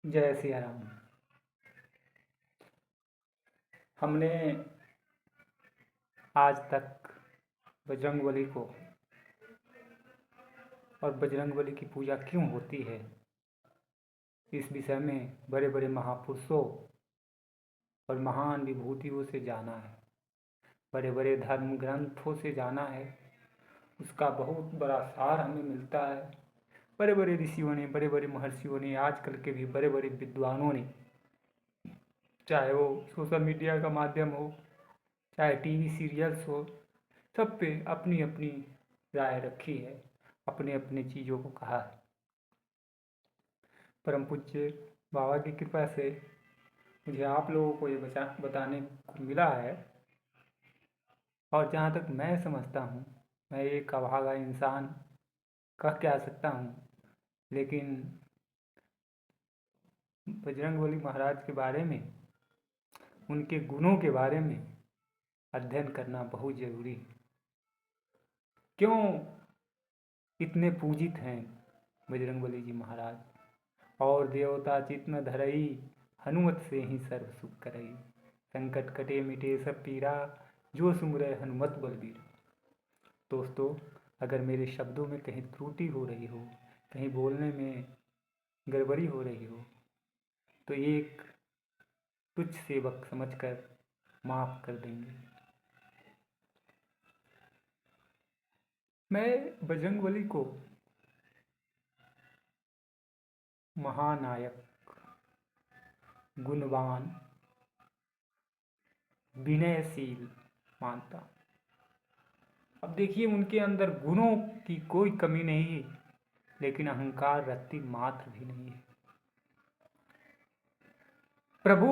जय सिया राम। हमने आज तक बजरंगबली को और बजरंगबली की पूजा क्यों होती है, इस विषय में बड़े बड़े महापुरुषों और महान विभूतियों से जाना है, बड़े बड़े धर्म ग्रंथों से जाना है। उसका बहुत बड़ा सार हमें मिलता है। बड़े बड़े ऋषियों ने, बड़े बड़े महर्षियों ने, आजकल के भी बड़े बड़े विद्वानों ने, चाहे वो सोशल मीडिया का माध्यम हो, चाहे टीवी सीरियल्स हो, सब पे अपनी अपनी राय रखी है, अपने अपने चीज़ों को कहा है। परम पूज्य बाबा की कृपा से मुझे आप लोगों को ये बताने को मिला है, और जहाँ तक मैं समझता हूँ, मैं एक अभागा इंसान कह क्या सकता हूँ, लेकिन बजरंगबली महाराज के बारे में, उनके गुणों के बारे में अध्ययन करना बहुत ज़रूरी है। क्यों इतने पूजित हैं बजरंगबली जी महाराज? और देवता चित्त न धरई, हनुमत से ही सर्व सुख करई। संकट कटे मिटे सब पीरा, जो सुमिरै हनुमत बलबीर। दोस्तों, अगर मेरे शब्दों में कहीं त्रुटि हो रही हो, कहीं बोलने में गड़बड़ी हो रही हो, तो एक तुच्छ सेवक समझकर माफ कर देंगे। मैं बजरंगबली को महानायक, गुणवान, विनयशील मानता। अब देखिए, उनके अंदर गुणों की कोई कमी नहीं है, लेकिन अहंकार रत्ती मात्र भी नहीं है। प्रभु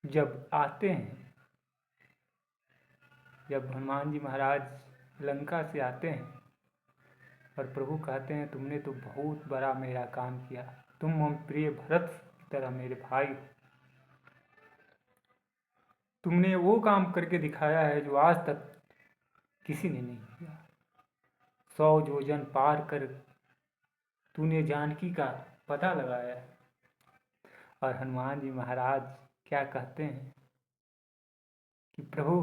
जब आते हैं, जब हनुमान जी महाराज लंका से आते हैं और प्रभु कहते हैं, तुमने तो बहुत बड़ा मेरा काम किया, तुम हम प्रिय भरत की तरह मेरे भाई हो। तुमने वो काम करके दिखाया है जो आज तक किसी ने नहीं किया। 100 योजन पार कर तूने जानकी का पता लगाया। और हनुमान जी महाराज क्या कहते हैं कि प्रभु,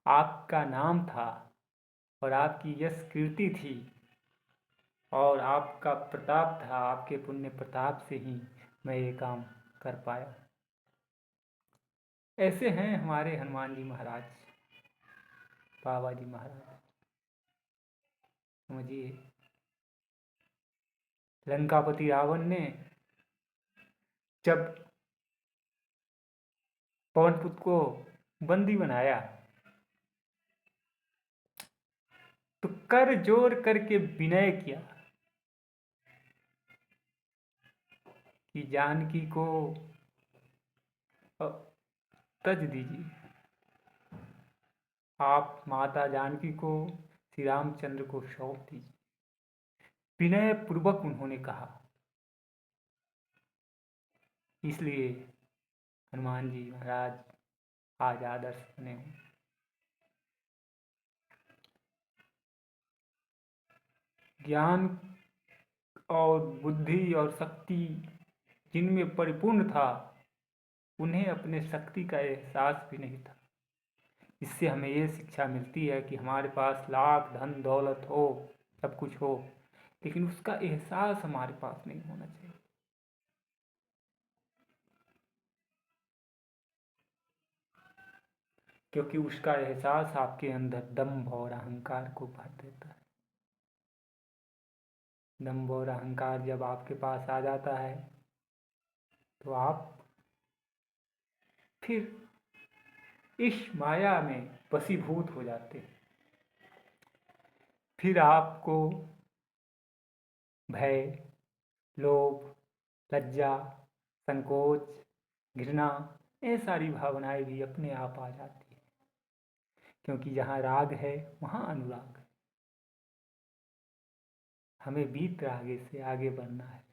आपका नाम था और आपकी यश कीर्ति थी और आपका प्रताप था, आपके पुण्य प्रताप से ही मैं ये काम कर पाया। ऐसे हैं हमारे हनुमान जी महाराज, बाबा जी महाराज। समझिए, लंकापति रावण ने जब पवन पुत्र को बंदी बनाया, तो कर जोर करके विनय किया कि जानकी को तज दीजिए, आप माता जानकी को श्री रामचंद्र को सौंप दीजिए। विनय पूर्वक उन्होंने कहा। इसलिए हनुमान जी महाराज आज आदर्श बने हैं। ज्ञान और बुद्धि और शक्ति जिनमें परिपूर्ण था, उन्हें अपने शक्ति का एहसास भी नहीं था। इससे हमें ये शिक्षा मिलती है कि हमारे पास लाख धन दौलत हो, सब कुछ हो, लेकिन उसका एहसास हमारे पास नहीं होना चाहिए। क्योंकि उसका एहसास आपके अंदर दंभ और अहंकार को भर देता है। दंभ और अहंकार जब आपके पास आ जाता है, तो आप फिर इस माया में वशीभूत हो जाते हैं। फिर आपको भय, लोभ, लज्जा, संकोच, घृणा, ये सारी भावनाएं भी अपने आप आ जाती है। क्योंकि जहाँ राग है, वहाँ अनुराग है। हमें वीत रागे से आगे बढ़ना है,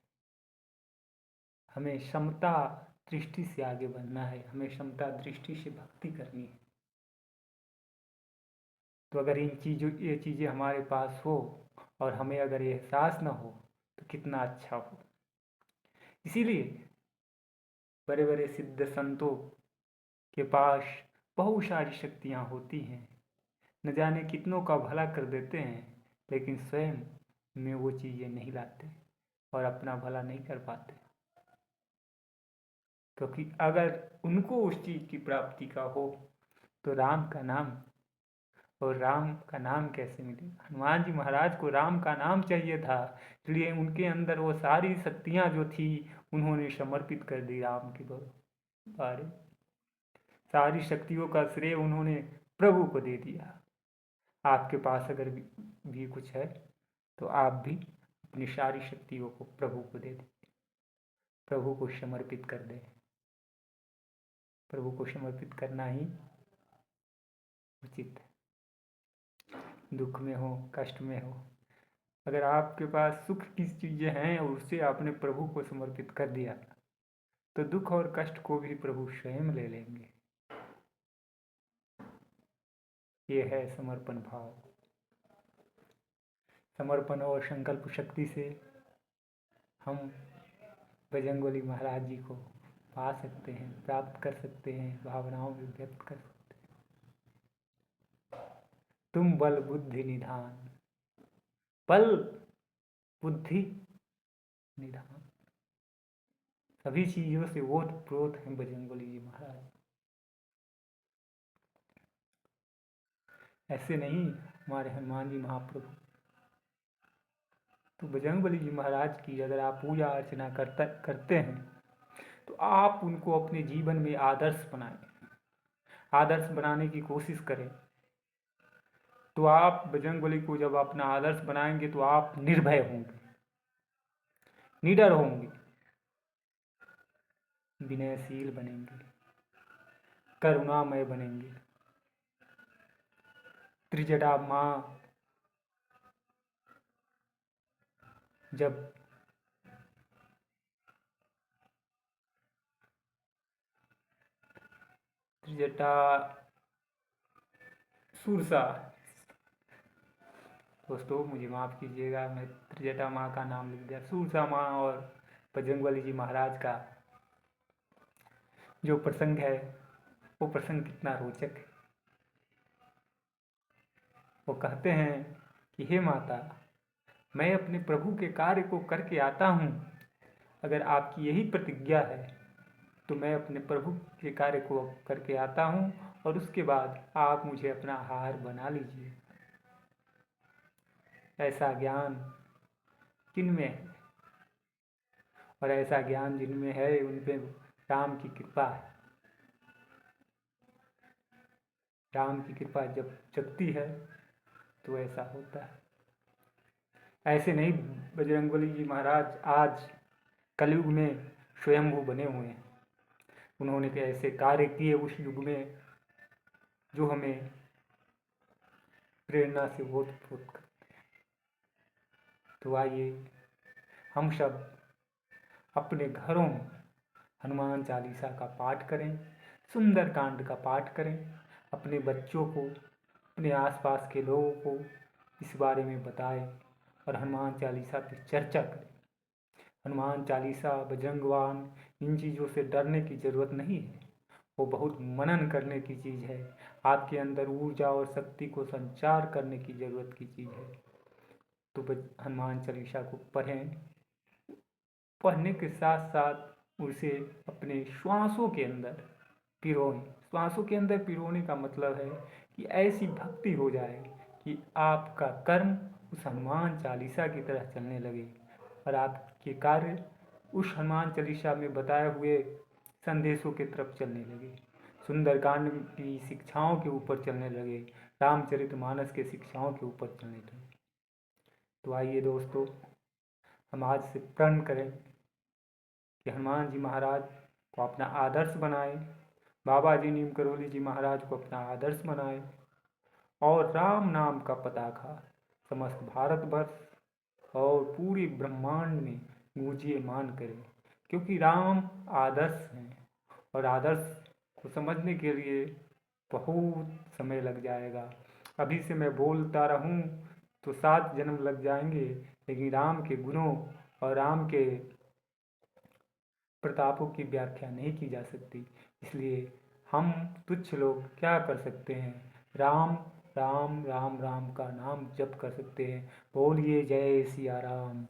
हमें समता दृष्टि से आगे बढ़ना है, हमें समता दृष्टि से भक्ति करनी है। तो अगर ये चीज़ें हमारे पास हो और हमें अगर एहसास न हो, तो कितना अच्छा हो। इसीलिए बड़े बड़े सिद्ध संतों के पास बहुत सारी शक्तियाँ होती हैं, न जाने कितनों का भला कर देते हैं, लेकिन स्वयं में वो चीज़ें नहीं लाते और अपना भला नहीं कर पाते, क्योंकि अगर उनको उस चीज़ की प्राप्ति का हो तो राम का नाम, और राम का नाम कैसे मिलेगा? हनुमान जी महाराज को राम का नाम चाहिए था, इसलिए उनके अंदर वो सारी शक्तियाँ जो थी उन्होंने समर्पित कर दी राम के बारे। सारी शक्तियों का श्रेय उन्होंने प्रभु को दे दिया। आपके पास अगर भी कुछ है तो आप भी अपनी सारी शक्तियों को प्रभु को दे दें, प्रभु को समर्पित कर दें। प्रभु को समर्पित करना ही उचित है, दुख में हो, कष्ट में हो। अगर आपके पास सुख की चीज़ें हैं और उससे आपने प्रभु को समर्पित कर दिया तो दुख और कष्ट को भी प्रभु स्वयं ले लेंगे। ये है समर्पण भाव। समर्पण और संकल्प शक्ति से हम बजरंगबली महाराज जी को पा सकते हैं, प्राप्त कर सकते हैं, भावनाओं में व्यक्त कर सकते हैं। तुम बल बुद्धि निधान, बल बुद्धि निधान, सभी चीजों से ओतप्रोत हैं बजरंगबली जी महाराज। ऐसे नहीं हमारे हनुमान जी महाप्रभु। तो बजरंगबली जी महाराज की अगर आप पूजा अर्चना करते हैं तो आप उनको अपने जीवन में आदर्श बनाएं, आदर्श बनाने की कोशिश करें। तो आप बजरंगबली को जब अपना आदर्श बनाएंगे तो आप निर्भय होंगे, निडर होंगे, विनयशील बनेंगे, करुणामय बनेंगे। त्रिजटा माँ जब त्रिजटा सुरसा, दोस्तों मुझे माफ़ कीजिएगा, मैं त्रिजटा माँ का नाम लिख दिया। सुरसा माँ और बजरंगबली जी महाराज का जो प्रसंग है वो प्रसंग कितना रोचक है। वो कहते हैं कि हे माता, मैं अपने प्रभु के कार्य को करके आता हूँ, अगर आपकी यही प्रतिज्ञा है तो मैं अपने प्रभु के कार्य को करके आता हूँ और उसके बाद आप मुझे अपना आहार बना लीजिए। ऐसा ज्ञान किनमें है? और ऐसा ज्ञान जिनमें है उन पे राम की कृपा है। राम की कृपा जब जगती है तो ऐसा होता है। ऐसे नहीं बजरंगबली जी महाराज आज कलयुग में स्वयंभू बने हुए हैं। उन्होंने ऐसे कार्य किए उस युग में जो हमें प्रेरणा से ओतप्रोत करते हैं। तो आइए हम सब अपने घरों में हनुमान चालीसा का पाठ करें, सुंदर कांड का पाठ करें, अपने बच्चों को, अपने आसपास के लोगों को इस बारे में बताएं और हनुमान चालीसा की चर्चा करें। हनुमान चालीसा, बजरंगबाण, इन चीज़ों से डरने की ज़रूरत नहीं है। वो बहुत मनन करने की चीज़ है, आपके अंदर ऊर्जा और शक्ति को संचार करने की ज़रूरत की चीज़ है। तो हनुमान चालीसा को पढ़ें, पढ़ने के साथ साथ उसे अपने श्वासों के अंदर पिरोएं। श्वासों के अंदर पिरोने का मतलब है कि ऐसी भक्ति हो जाए कि आपका कर्म उस हनुमान चालीसा की तरह चलने लगे और आपके कार्य उस हनुमान चालीसा में बताए हुए संदेशों की तरफ चलने लगे, सुंदरकांड की शिक्षाओं के ऊपर चलने लगे, रामचरितमानस के शिक्षाओं के ऊपर चलने लगे। तो आइए दोस्तों, हम आज से प्रण करें कि हनुमान जी महाराज को अपना आदर्श बनाएं, बाबा जी नीम करौली जी महाराज को अपना आदर्श बनाएं और राम नाम का पताका समस्त भारतवर्ष और पूरे ब्रह्मांड में गूंजीयमान करें, क्योंकि राम आदर्श हैं और आदर्श को समझने के लिए बहुत समय लग जाएगा। अभी से मैं बोलता रहूं तो 7 जन्म लग जाएंगे, लेकिन राम के गुणों और राम के प्रतापों की व्याख्या नहीं की जा सकती। इसलिए हम तुच्छ लोग क्या कर सकते हैं? राम राम राम राम का नाम जप कर सकते हैं। बोलिए जय सिया राम।